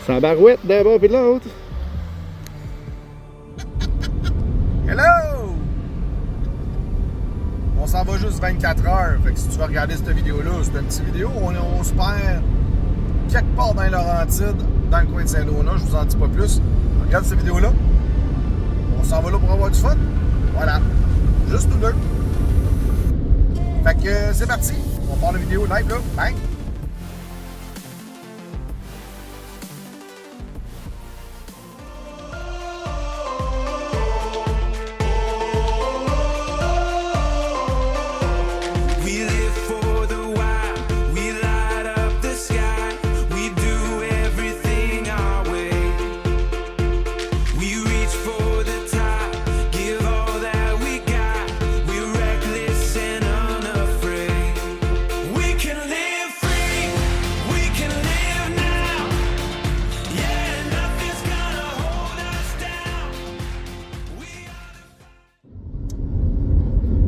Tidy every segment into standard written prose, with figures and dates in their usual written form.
Ça barouette d'un bord puis de l'autre. Hello! On s'en va juste 24 heures. Fait que si tu vas regarder cette vidéo-là, c'est une petite vidéo. On se perd quelque part dans les Laurentides, dans le coin de Saint-Donat. Je vous en dis pas plus. Regarde cette vidéo-là. On s'en va là pour avoir du fun. Voilà. Juste nous deux. Fait que c'est parti. On part la vidéo live là. Bang!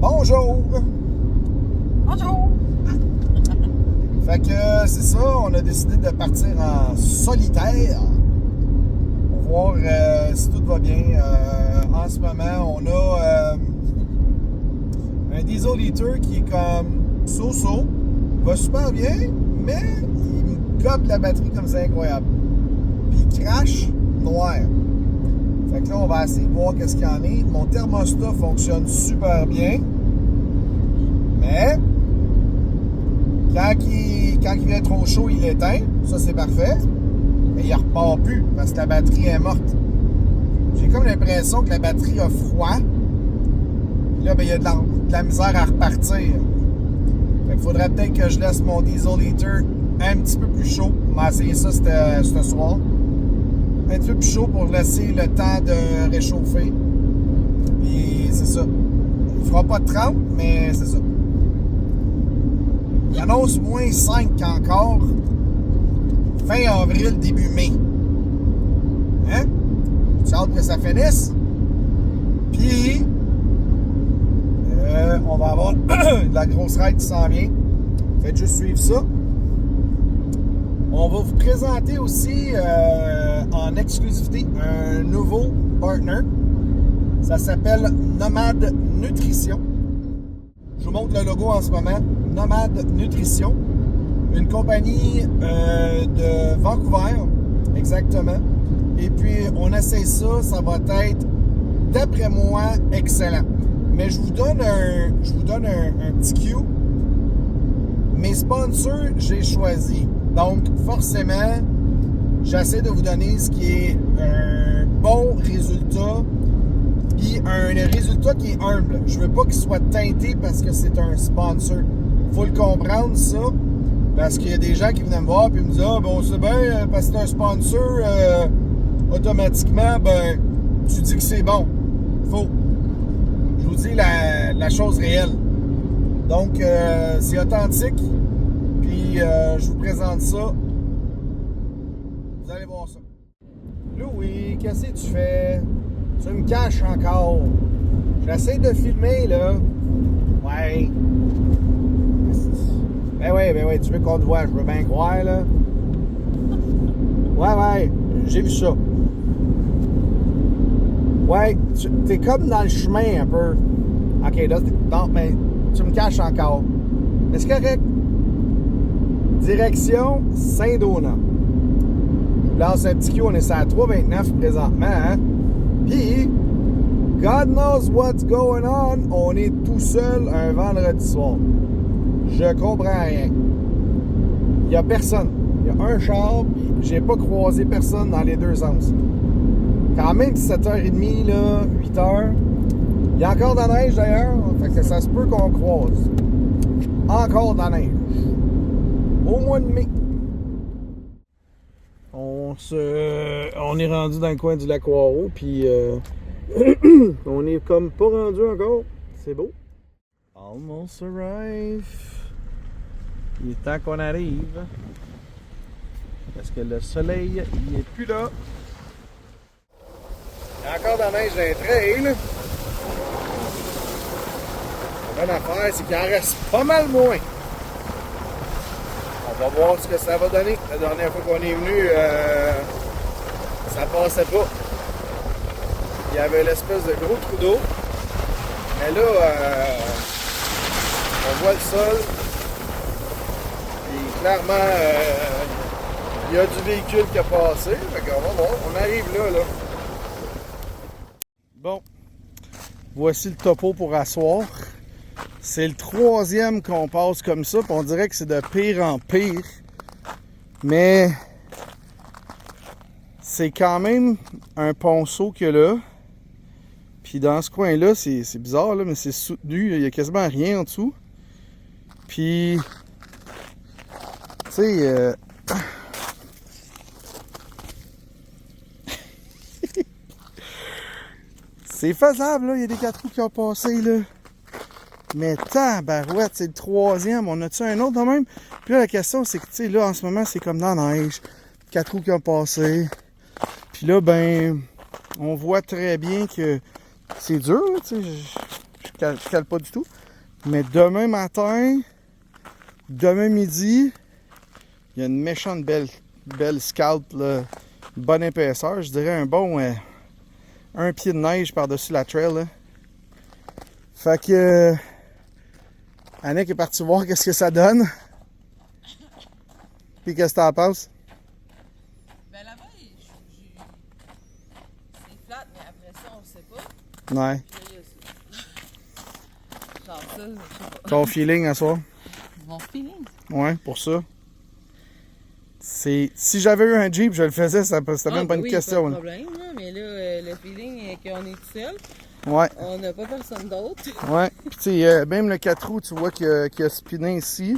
Bonjour! Bonjour! Fait que c'est ça, on a décidé de partir en solitaire pour voir si tout va bien. En ce moment, on a un diesel heater qui est comme so-so, va super bien, mais il me gobe la batterie comme c'est incroyable. Puis il crache noir. Fait que là, on va essayer de voir qu'est-ce qu'il y en est. Mon thermostat fonctionne super bien. Mais quand il vient trop chaud, il l'éteint. Ça, c'est parfait. Mais il ne repart plus parce que la batterie est morte. J'ai comme l'impression que la batterie a froid. Puis là, ben, il y a de la misère à repartir. Fait qu'il faudrait peut-être que je laisse mon diesel heater un petit peu plus chaud. On va essayer ça ce soir. Un petit peu plus chaud pour laisser le temps de réchauffer. Puis c'est ça. Il ne fera pas de 30, mais c'est ça. Il annonce moins 5 encore. Fin avril, début mai. Hein? Tu as hâte que ça finisse? Puis, on va avoir de la grosse ride qui s'en vient. Faites juste suivre ça. On va vous présenter aussi en exclusivité un nouveau partner. Ça s'appelle Nomad Nutrition. Je vous montre le logo en ce moment. Nomad Nutrition. Une compagnie de Vancouver, exactement. Et puis, on essaie ça. Ça va être, d'après moi, excellent. Mais je vous donne un petit cue. Mes sponsors, j'ai choisi. Donc, forcément, j'essaie de vous donner ce qui est un bon résultat. Puis un résultat qui est humble. Je veux pas qu'il soit teinté parce que c'est un sponsor. Faut le comprendre, ça. Parce qu'il y a des gens qui venaient me voir et me disent « Ah, ben on sait bien, parce que c'est un sponsor, automatiquement, ben, tu dis que c'est bon. » Faux. Je vous dis la chose réelle. Donc, c'est authentique. Puis, je vous présente ça. Vous allez voir ça. Louis, qu'est-ce que tu fais? Tu me caches encore. J'essaie de filmer, là. Ouais. Ben ouais, tu veux qu'on te voit, je veux bien croire, là. Ouais, j'ai vu ça. Ouais, t'es comme dans le chemin, un peu. OK, là, non, mais tu me caches encore. Mais c'est correct. Direction Saint-Donat. Là, c'est un petit coup, on est à 3,29 présentement, hein? Puis, God knows what's going on, on est tout seul un vendredi soir. Je comprends rien. Il n'y a personne. Il y a un char, puis j'ai pas croisé personne dans les deux sens. Quand même 7h30, là, 8h. Il y a encore de la neige d'ailleurs, fait que ça se peut qu'on croise. Encore de la neige. Au mois de mai. On est rendu dans le coin du lac Waro, puis on est comme pas rendu encore. C'est beau. Almost arrive. Il est temps qu'on arrive. Parce que le soleil, il est plus là. Il y a encore de la neige dans les trails. La bonne affaire, c'est qu'il en reste pas mal moins. On On va voir ce que ça va donner. La dernière fois qu'on est venu, ça passait pas. Il y avait l'espèce de gros trou d'eau. Mais là, on voit le sol. Et clairement, il y a du véhicule qui a passé. Fait qu'on va voir. On arrive là. Bon. Voici le topo pour asseoir. C'est le 3e qu'on passe comme ça. Puis on dirait que c'est de pire en pire. Mais c'est quand même un ponceau qu'il y a là. Puis dans ce coin-là, c'est bizarre, là, mais c'est soutenu. Il n'y a quasiment rien en dessous. Puis, tu sais, c'est faisable, là. Il y a des 4 roues qui ont passé, là. Mais tabarouette, c'est le 3e. On a-tu un autre de même? Puis là, la question, c'est que, tu sais, là, en ce moment, c'est comme dans la neige. 4 roues qui ont passé. Puis là, ben, on voit très bien que c'est dur, tu sais. Je cale pas du tout. Mais demain matin, demain midi, il y a une méchante belle scalp, là. Une bonne épaisseur. Je dirais un bon 1 pied de neige par-dessus la trail, là. Fait que Annick est partie voir qu'est-ce que ça donne. Puis qu'est-ce que t'en penses? Ben là-bas, c'est flat, mais après ça, on sait pas. Ouais. Puis là, il y a ça. Genre ça, je sais pas. Ton feeling à soir? Mon feeling. Ouais, pour ça. Si j'avais eu un Jeep, je le faisais, c'était même pas une question. Pas de Là. problème, là, mais là, le feeling est qu'on est tout seul. Ouais. On n'a pas personne d'autre. Ouais. Puis tu sais, même le 4 roues, tu vois qu'il a spiné ici.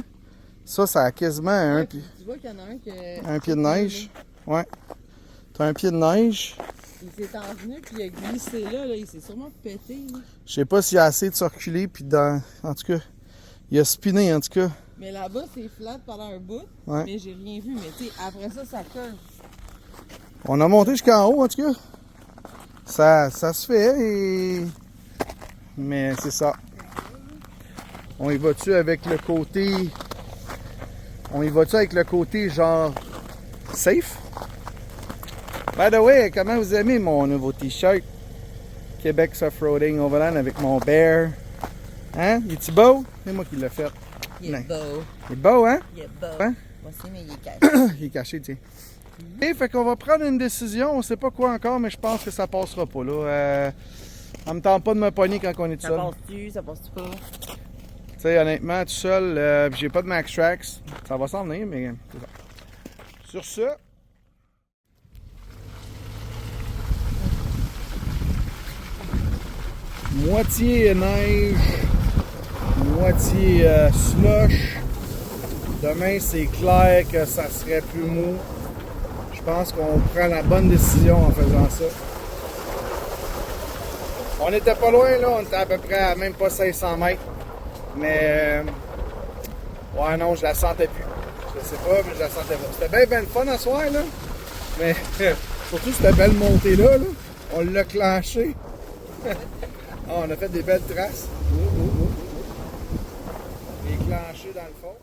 Ça a quasiment un pied. Tu vois qu'il y en a un qui Un pied de neige. Ouais. T'as un pied de neige. Il s'est envenu puis il a glissé là, il s'est sûrement pété. Là. Je sais pas s'il a assez de circuler, puis en tout cas, il a spiné en tout cas. Mais là-bas, c'est flat pendant un bout, Ouais. mais j'ai rien vu. Mais tu sais, après ça, ça colle. On a monté jusqu'en haut en tout cas. Ça se fait et... Mais c'est ça. On y va-tu avec le côté... On y va-tu avec le côté genre... safe? By the way, comment vous aimez mon nouveau t-shirt? Québec Offroading Overland avec mon bear. Hein? Il est-tu beau? C'est moi qui l'ai fait. Il est Non. beau. Il est beau, hein? Il est beau. Hein? Moi aussi, mais il est caché. Il est caché, tiens. Et fait qu'on va prendre une décision, on sait pas quoi encore, mais je pense que ça passera pas là. Ça me tente pas de me pogner quand on est tout Ça seul. passe-tu, ça passe-tu pas? Tu sais, honnêtement, tout seul, j'ai pas de Max Tracks. Ça va s'en venir, mais c'est ça. Sur ce, moitié neige, moitié slush. Demain, c'est clair que ça serait plus mou. Je pense qu'on prend la bonne décision en faisant ça. On était pas loin, là. On était à peu près à même pas 500 mètres. Mais... ouais, non, je la sentais plus. Je sais pas, mais je la sentais pas. C'était bien fun à soir, là. Mais surtout cette belle montée-là, là. On l'a clenché. Ah, on a fait des belles traces. Et clenché dans le fond.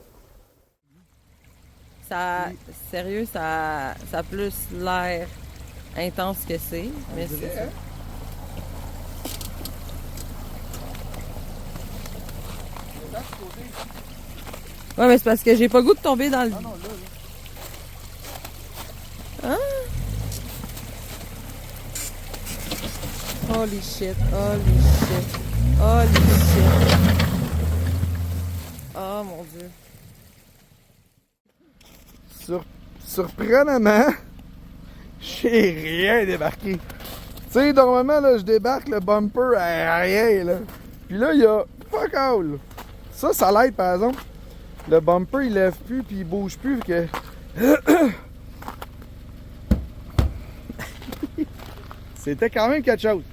Ça, sérieux, ça a plus l'air intense que c'est. Mais c'est ça. Ouais, mais c'est parce que j'ai pas le goût de tomber dans le... Ah non, là. Hein? Holy shit, holy shit, holy shit. Oh mon Dieu. Surprenamment, j'ai rien débarqué. Tu sais, normalement, là, je débarque le bumper à rien, là. Puis là, il y a fuck all. Ça l'aide, par exemple. Le bumper, il lève plus, puis il bouge plus, que... C'était quand même quelque chose.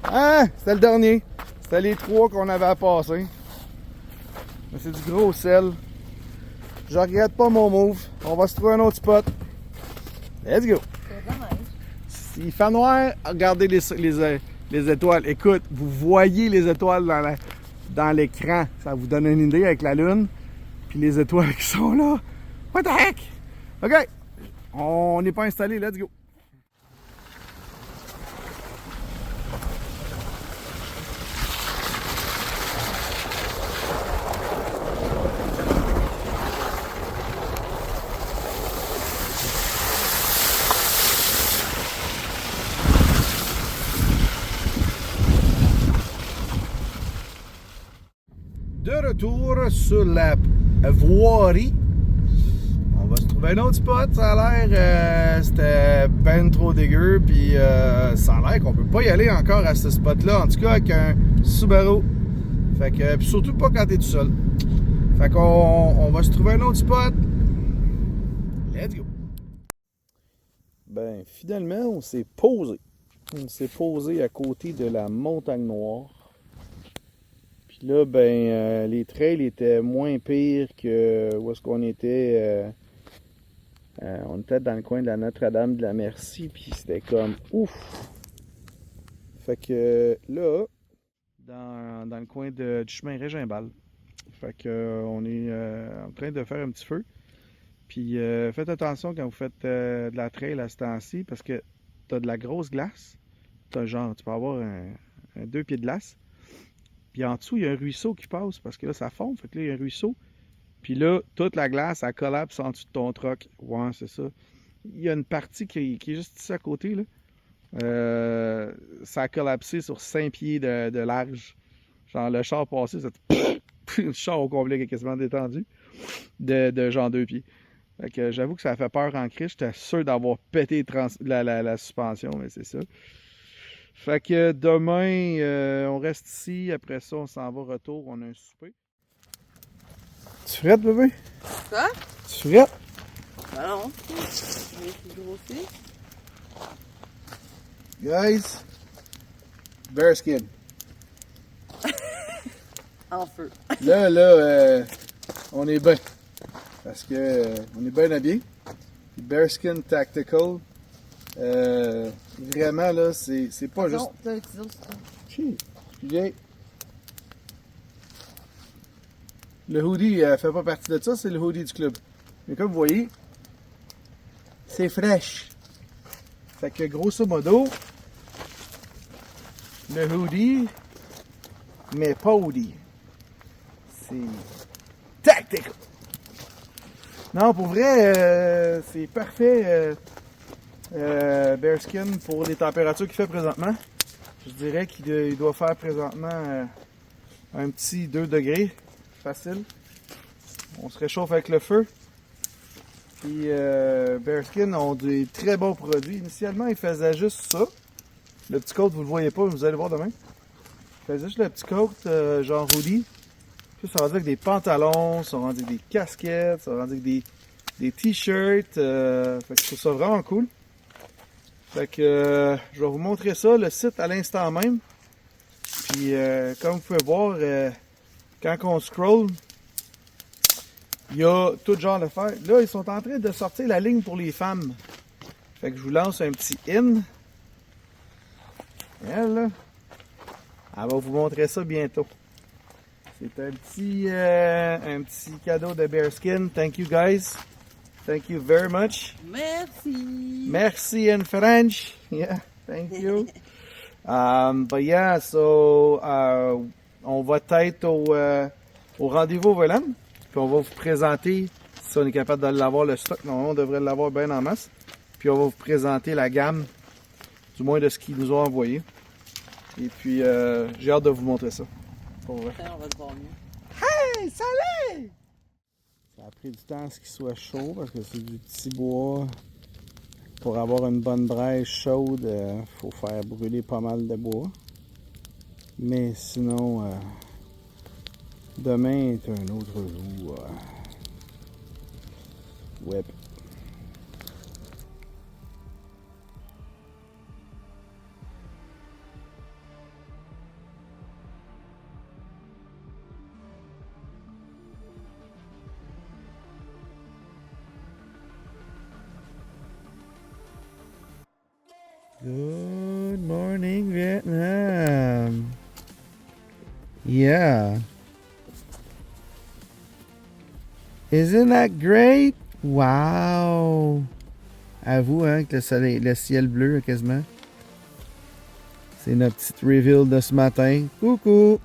Ah, c'était le dernier. C'était les 3 qu'on avait à passer. Mais c'est du gros sel. Je regrette pas mon move. On va se trouver un autre spot. Let's go. Il fait noir, regardez les étoiles. Écoute, vous voyez les étoiles dans l'écran. Ça vous donne une idée avec la lune. Puis les étoiles qui sont là. What the heck? OK. On n'est pas installé. Let's go. De retour sur la voirie. On va se trouver un autre spot. Ça a l'air, c'était ben trop dégueu. Puis ça a l'air qu'on peut pas y aller encore à ce spot-là. En tout cas, avec un Subaru. Fait que, puis surtout pas quand t'es tout seul. Fait qu'on va se trouver un autre spot. Let's go. Ben, finalement, on s'est posé. On s'est posé à côté de la Montagne Noire. Puis là, ben, les trails étaient moins pires que où est-ce qu'on était. On était dans le coin de la Notre-Dame de la Merci, puis c'était comme ouf! Fait que là, dans le coin du chemin Régimbal. Fait que on est en train de faire un petit feu. Puis faites attention quand vous faites de la trail à ce temps-ci, parce que t'as de la grosse glace. T'as genre, tu peux avoir un 2 pieds de glace. Puis en dessous, il y a un ruisseau qui passe parce que là, ça fond. Fait que là, il y a un ruisseau. Puis là, toute la glace, elle collapse en dessous de ton truck. Ouais, c'est ça. Il y a une partie qui est juste ici à côté, là. Ça a collapsé sur 5 pieds de large. Genre, le char passé, le char au complet est quasiment détendu. De genre 2 pieds. Fait que j'avoue que ça a fait peur en crise. J'étais sûr d'avoir pété la suspension, mais c'est ça. Fait que demain, on reste ici. Après ça, on s'en va retour. On a un souper. Tu frettes, bébé? Quoi? Tu frettes? Ben non. J'ai plus grossi. Guys, bearskin. En feu. Là, on est bien. Parce que on est bien habillés. Bearskin Tactical. Vraiment, là, c'est pas juste. Non, t'as un ciseau, c'est ça. Excusez. Le hoodie fait pas partie de ça, c'est le hoodie du club. Mais comme vous voyez, c'est fraîche. Fait que grosso modo, le hoodie, mais pas hoodie. C'est tactical. Non, pour vrai, c'est parfait. Bearskin pour les températures qu'il fait présentement. Je dirais qu'il doit faire présentement un petit 2 degrés. Facile. On se réchauffe avec le feu. Puis Bearskin ont des très bons produits. Initialement, ils faisaient juste ça. Le petit coat, vous le voyez pas, vous allez voir demain. Ils faisaient juste le petit coat genre hoodie. Puis ça rendu avec des pantalons, ça rendu avec des casquettes, ça rendu avec des t-shirts. Fait que je trouve ça vraiment cool. Fait que je vais vous montrer ça, le site à l'instant même. Puis comme vous pouvez voir, quand on scroll, il y a tout genre d'affaires. Là, ils sont en train de sortir la ligne pour les femmes. Fait que je vous lance un petit in. Elle, là, elle va vous montrer ça bientôt. C'est un petit cadeau de Bearskin. Thank you guys. Thank you very much. Merci. Merci in French. Yeah, thank you. But yeah, so on va être au rendez-vous au volant. Puis on va vous présenter, si on est capable de l'avoir le stock, normalement on devrait l'avoir bien en masse. Puis on va vous présenter la gamme, du moins de ce qu'ils nous ont envoyé. Et puis j'ai hâte de vous montrer ça. Pour vrai. On va te voir mieux. Hey, salut! Ça a pris du temps à ce qu'il soit chaud parce que c'est du petit bois. Pour avoir une bonne braise chaude, faut faire brûler pas mal de bois. Mais sinon, demain est un autre jour. Web. Good morning, Vietnam. Yeah. Isn't that great? Wow! Avoue, hein, que le ciel bleu, quasiment. C'est notre petite reveal de ce matin. Coucou!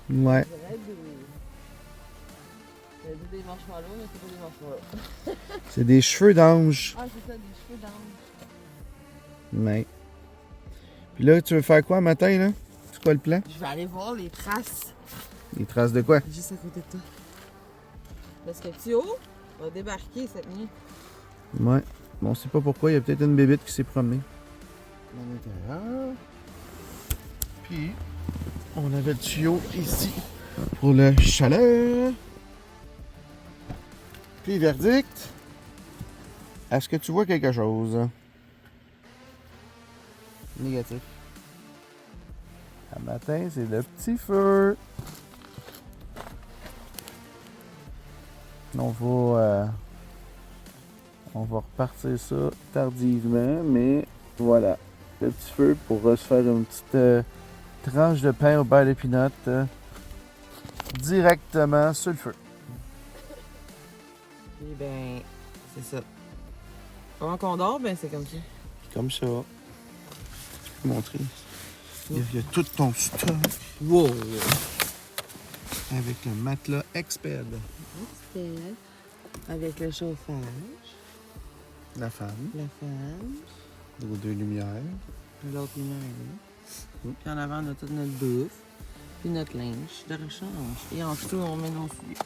Ouais. C'est des marshmallows, mais c'est pas des marshmallows. C'est des cheveux d'ange. Ah, c'est ça, des cheveux d'ange. Ouais. Puis là, tu veux faire quoi matin, là? C'est quoi le plan? Je vais aller voir les traces Les traces de quoi? juste à côté de toi. Parce que Théo va débarquer cette nuit. Ouais. Bon, on sait pas pourquoi, il y a peut-être une bébête qui s'est promenée. À l'intérieur. Puis, on avait le tuyau ici pour le chaleur. Puis, verdict. Est-ce que tu vois quelque chose? Négatif. Le matin, c'est le petit feu. On va repartir ça tardivement, mais voilà. Le petit feu pour se faire une petite tranche de pain au beurre de pinot directement sur le feu. Et ben, c'est ça. Pendant qu'on dort, ben c'est comme ça. Comme ça. Je peux te montrer. Il y a tout ton stock. Wow! Avec le matelas Exped. Avec le chauffage, La femme. la femme, Aux deux lumières. l'autre lumière là. Puis en avant, on a toute notre bouffe, puis notre linge de rechange. Et en dessous, on met nos souliers.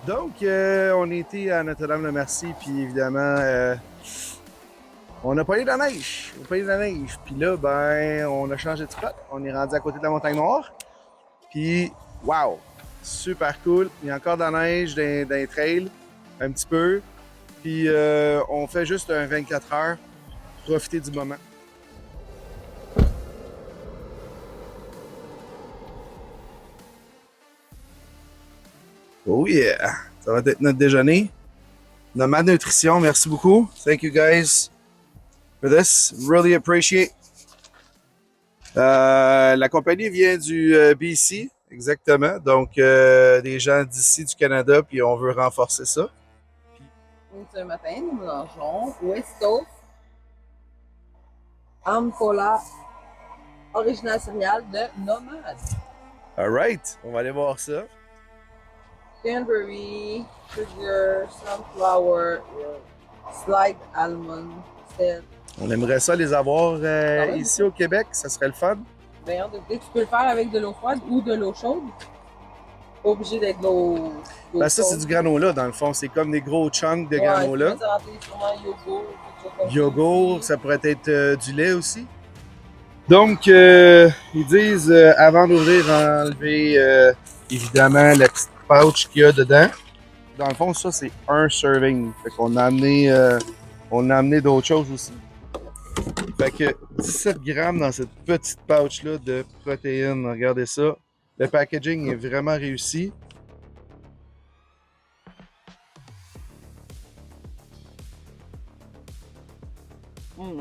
Donc, on était à Notre-Dame-de-Merci, puis évidemment, on n'a pas eu de la neige. On n'a pas eu de la neige. Puis là, ben, on a changé de spot. On est rendu à côté de la Montagne Noire. Puis, wow! Super cool. Il y a encore de la neige dans les trails, un petit peu. Puis, on fait juste un 24 heures. Profiter du moment. Oh yeah! Ça va être notre déjeuner. Nomade Nutrition, merci beaucoup. Thank you guys for this. Really appreciate. La compagnie vient du BC, exactement. Donc, des gens d'ici, du Canada, puis on veut renforcer ça. Ce matin, nous mangeons West Coast Ampola original céréales de Nomade. Alright, on va aller voir ça. Cranberry, sugar, sunflower, slide almond, sel. On aimerait ça les avoir ouais? ici au Québec, ça serait le fun. D'ailleurs, tu peux le faire avec de l'eau froide ou de l'eau chaude. Pas obligé d'être de l'eau Ben ça, c'est du granola dans le fond. C'est comme des gros chunks de granola. Tu peux rentrer sûrement yogourt, quelque chose comme Yogourt, ça pourrait être du lait aussi. Donc, ils disent, avant d'ouvrir, enlever évidemment la petite pouch qu'il y a dedans. Dans le fond, ça, c'est un serving. Fait qu'on a amené d'autres choses aussi. Fait que 17 grammes dans cette petite pouch-là de protéines. Regardez ça. Le packaging est vraiment réussi.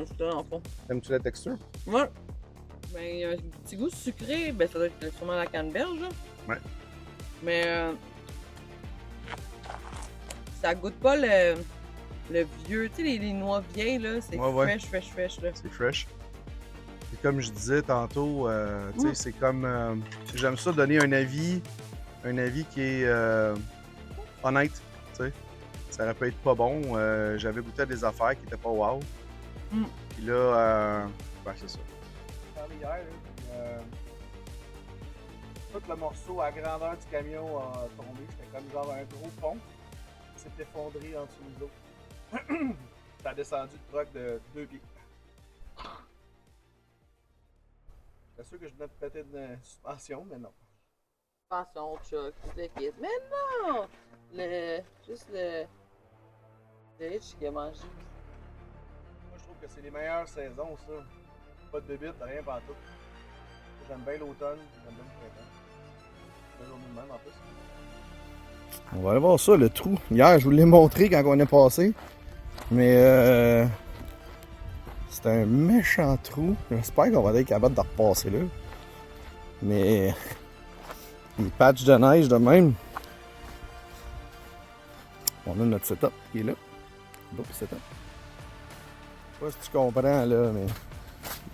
c'est ça, en fond. Aimes-tu la texture? Ouais. Ben, il y a un petit goût sucré. Ben, ça doit être sûrement la canneberge, là. Ouais. Mais ça goûte pas le vieux, tu sais, les noix vieilles, là. C'est Ouais. fresh, là. C'est fresh. Et comme je disais tantôt, tu sais, c'est comme... j'aime ça donner un avis qui est honnête, tu sais. Ça aurait pu être pas bon. J'avais goûté à des affaires qui étaient pas wow. Puis là, ben c'est ça. Hier, tout le morceau à grandeur du camion a tombé. C'était comme genre un gros pont qui s'est effondré en dessous de l'eau. Ça a descendu le truck de 2 pieds. J'étais sûr que je venais de péter une suspension, mais non. Suspension, choc, tout le kit. Mais non! Juste le hitch qu'il a mangé. Moi, je trouve que c'est les meilleures saisons, ça. Pas de bébite, rien partout. J'aime bien l'automne, j'aime bien le printemps. C'est la journée de même en plus. On va aller voir ça, le trou. Hier, je vous l'ai montré quand on est passé. Mais c'est un méchant trou. J'espère qu'on va être capable de repasser là. Mais Des patchs de neige de même. On a notre setup qui est là. Beau setup. Je sais pas si tu comprends là, mais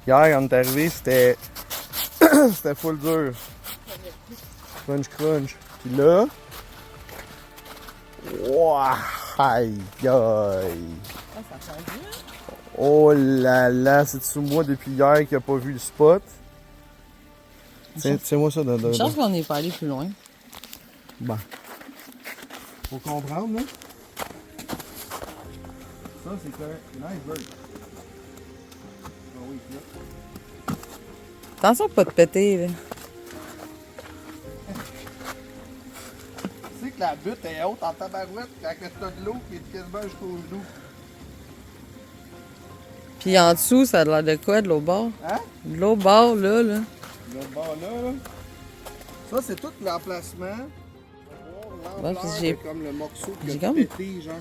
hier quand on est arrivé, c'était c'était full dur. Crunch crunch. Puis là. Wouah! Aïe aïe! Ça change bien. Oh là là, c'est sous moi depuis hier qu'il a pas vu le spot. C'est moi ça de. Une chance qu'on n'est pas allé plus loin. Bon. Faut comprendre, là. Ça, c'est un iceberg. Ah oui, là. Attention de pas te péter, là. Tu sais que la butte est haute en tabarouette quand t'as de l'eau qui est quasiment jusqu'au genou. Puis en dessous, ça a l'air de quoi, de l'autre bord? Hein? De l'autre bord, là. Le bord là. Ça, c'est tout l'emplacement. Ouais, puis j'ai- Comme le morceau qui j'ai a comme- pété, genre.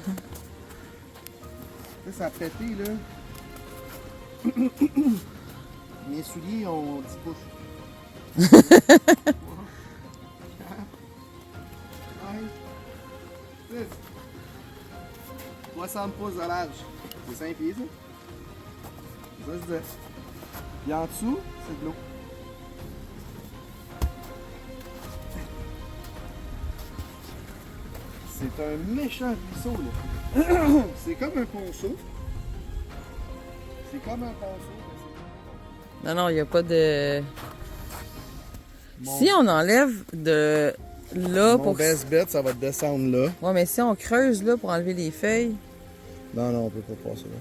Ça a pété, là. Mes souliers ont 10 pouces. 60 pouces de large. C'est 5 pieds, ça. Ça, je disais. Puis en dessous, c'est de l'eau. C'est un méchant ruisseau, là. C'est comme un ponceau. C'est comme un ponceau. Non, non, il n'y a pas de... Mon- Si on enlève de là Mon pour... best bet, ça va descendre là. Ouais, mais si on creuse là pour enlever les feuilles, Non, non, on peut pas passer là.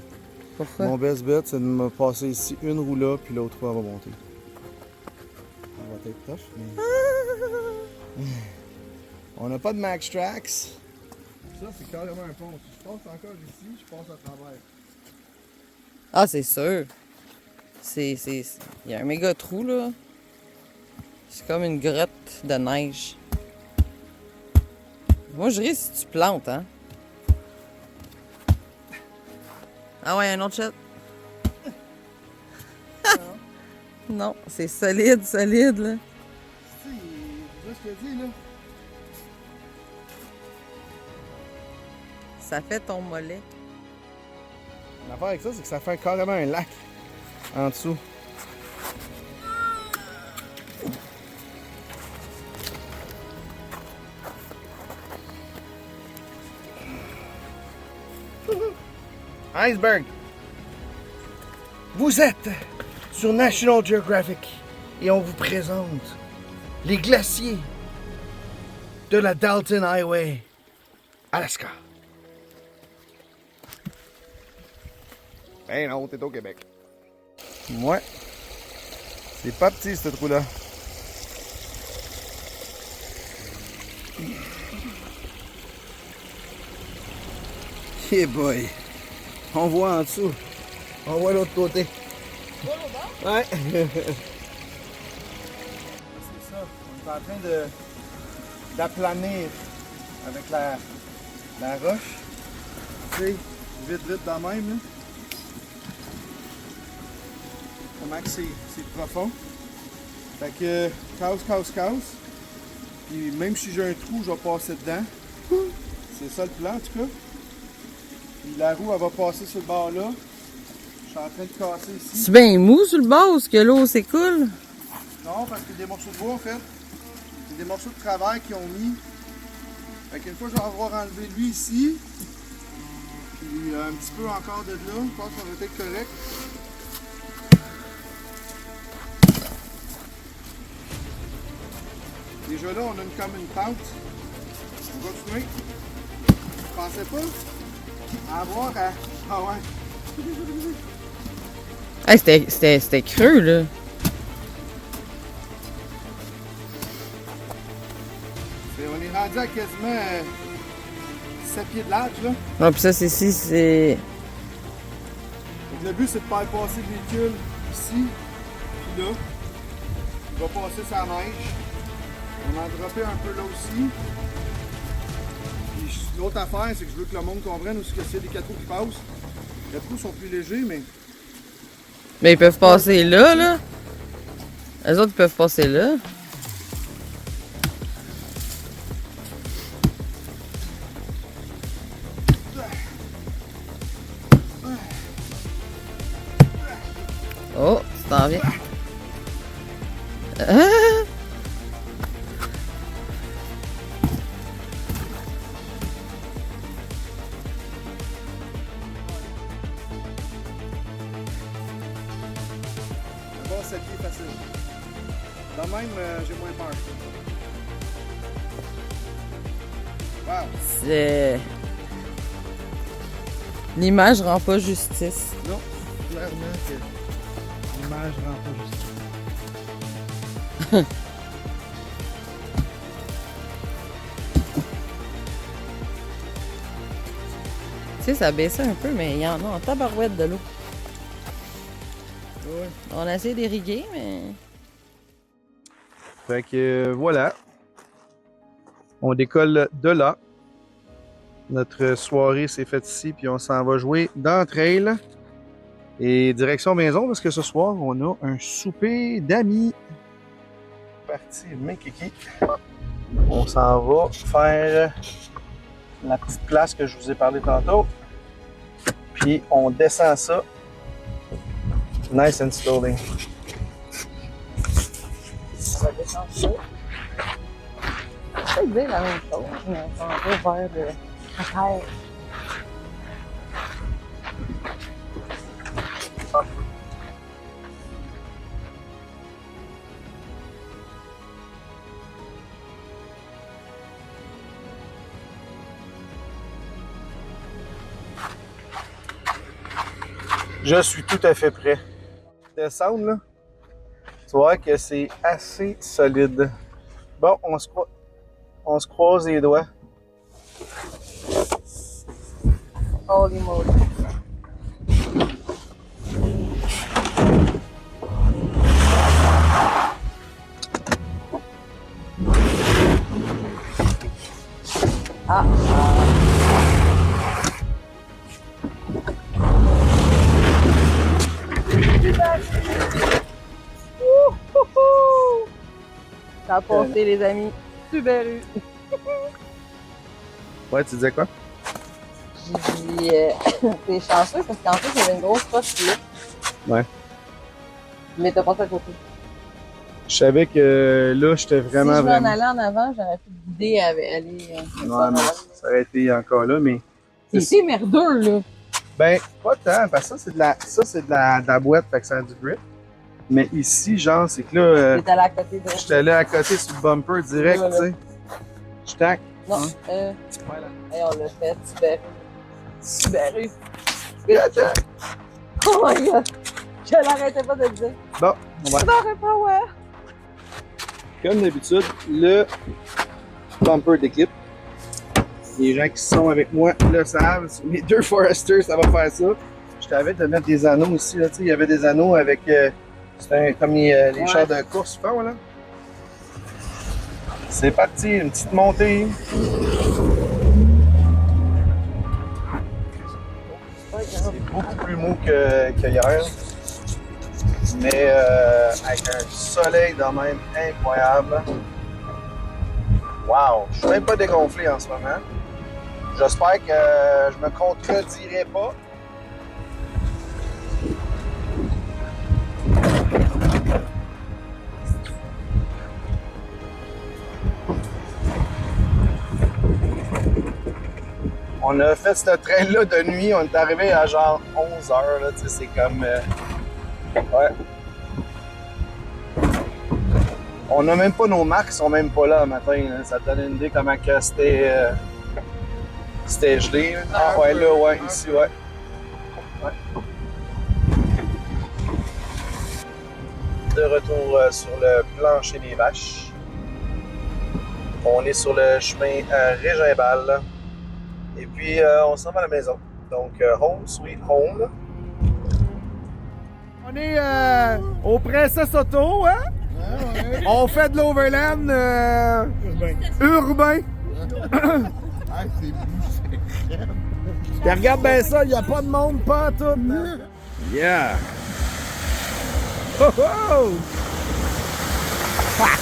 pourquoi? Mon best bet, c'est de me passer ici une roue là, puis l'autre roue, elle va monter. Ça va être tough, mais... On n'a pas de Max Trax. Ça, c'est carrément un pont. Si je passe encore ici, je passe à travers. Ah, c'est sûr. Il y a un méga trou, là. C'est comme une grotte de neige. Moi, je risque si tu plantes, hein. Ah ouais, un autre shot. Non, c'est solide, solide, là. Tu sais, je te dis, là. Ça fait ton mollet. L'affaire avec ça, c'est que ça fait carrément un lac en dessous. Iceberg! Vous êtes sur National Geographic et on vous présente les glaciers de la Dalton Highway, Alaska. Eh non, t'es au Québec. Ouais. C'est pas petit, ce trou-là. Yeah boy. On voit en dessous. On voit l'autre côté. Ouais. C'est ça. On est en train d'aplanir avec la roche. Tu sais, vite de même, là. Comment que c'est profond. Fait que casse. Puis même si j'ai un trou, je vais passer dedans. C'est ça le plan en tout cas. Puis la roue, elle va passer sur le bord là. Je suis en train de casser ici. C'est bien mou sur le bord où ce que l'eau s'écoule? Non, parce que c'est des morceaux de bois en fait. C'est des morceaux de travers qu'ils ont mis. Fait qu'une fois je vais avoir enlevé lui ici. Puis un petit peu encore de là. Je pense qu'on va être correct. Déjà là, on a comme une pente. On va continuer. Je pensais pas avoir à... Ah ouais. Hey, c'était creux, là. On est rendu à quasiment 7 pieds de large là. Non, pis ça, c'est ici, c'est... Donc, le but c'est de faire passer le véhicule ici, puis là. Il va passer sa neige. On va en dropper un peu là aussi. Puis l'autre affaire, c'est que je veux que le monde comprenne aussi que s'il y a des 4 roues qui passent, les 4 roues sont plus légers, mais Mais ils peuvent passer là, là. Les autres, ils peuvent passer là. vient. Ah! Bon, 7 pieds facile. De même, j'ai moins peur. Wow. C'est... L'image rend pas justice. Non, clairement que l'image rend pas juste. Tu sais, ça baissait un peu, mais il y en a en tabarouette de l'eau. Ouais. On a essayé d'irriguer, mais... Fait que voilà. On décolle de là. Notre soirée s'est faite ici, puis on s'en va jouer dans le trail. Et direction maison, parce que ce soir, on a un souper d'amis. Parti, mes kiki. On s'en va faire la petite place que je vous ai parlé tantôt. Puis on descend ça. Nice and slowly. Ça descend ça. Je peux dire la même chose, mais on s'en va vers de la terre. Je suis tout à fait prêt. Descendre, là, tu vois que c'est assez solide. Bon, on se croise les doigts. Holy moly. Ah. Ça a passé, les amis. Subaru. Ouais, tu disais quoi? J'ai dit, t'es chanceux parce qu'en plus, il y avait une grosse poche là. Ouais. Mais t'as passé à côté. Je savais que là, j'étais vraiment, Si je m'en vraiment... allais en avant, j'aurais pu te guider à aller. Ouais, mais ça aurait été encore là, mais... C'est merdeux, là. Ben, pas tant, parce que ça, c'est de la boîte, fait que ça a du grip. Mais ici, genre, c'est que là, T'es allé à côté de. j'étais là à côté sur le bumper direct, Là, là. tu sais. Je tac. Non, Ouais, là. hey, on l'a fait, Subaru. Attends. Oh my god. Je l'arrêtais pas de le dire. Bon, on va... Subaru Power. Comme d'habitude, le bumper d'équipe. Les gens qui sont avec moi le savent. Mes deux Foresters, ça va faire ça. Je t'avais de mettre des anneaux aussi. Là, il y avait des anneaux avec... c'était comme les chars de course font, là. C'est parti, une petite montée. C'est beaucoup plus mou que hier. Mais avec un soleil de même incroyable. Wow! Je suis même pas dégonflé en ce moment. J'espère que je me contredirai pas. On a fait ce train-là de nuit, on est arrivé à genre 11 heures, là, tu sais, c'est comme... ouais. On n'a même pas nos marques, ils sont même pas là le matin, là. Ça te donne une idée comment que c'était gelé. Là. Ah ouais, là, ouais, ici, ouais. Ouais. De retour sur le plancher des vaches. On est sur le chemin Régimbal. Et puis, on s'en va à la maison. Donc, home, sweet home. On est au Princess Auto, hein? Ouais. On fait de l'overland urbain. Ah, c'est mou, Puis regarde bien ça, il n'y a pas de monde, pas en tout. Yeah! Oh oh! Ah!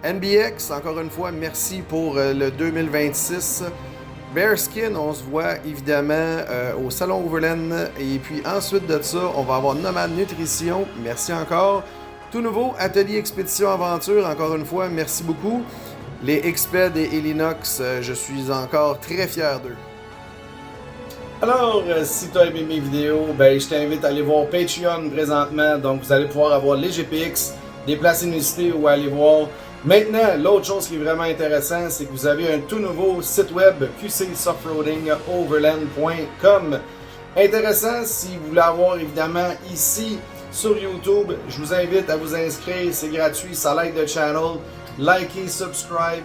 NBX, encore une fois, merci pour le 2026. Bearskin, on se voit évidemment au Salon Overland. Et puis ensuite de ça, on va avoir Nomad Nutrition. Merci encore. Tout nouveau, Atelier Expédition Aventure. Encore une fois, merci beaucoup. Les Exped et Elinox, je suis encore très fier d'eux. Alors, si tu as aimé mes vidéos, ben, je t'invite à aller voir Patreon présentement. Donc, vous allez pouvoir avoir les GPX, des places inusitées où aller voir. Maintenant, l'autre chose qui est vraiment intéressant, c'est que vous avez un tout nouveau site web, qcsoftroadingoverland.com. Intéressant, si vous voulez avoir évidemment ici sur YouTube, je vous invite à vous inscrire, c'est gratuit, ça like le channel, likez, subscribe.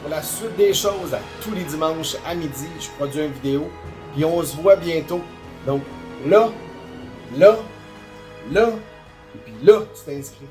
Pour la suite des choses, à tous les dimanches à midi, je produis une vidéo, puis on se voit bientôt. Donc là, et puis là, tu t'inscris.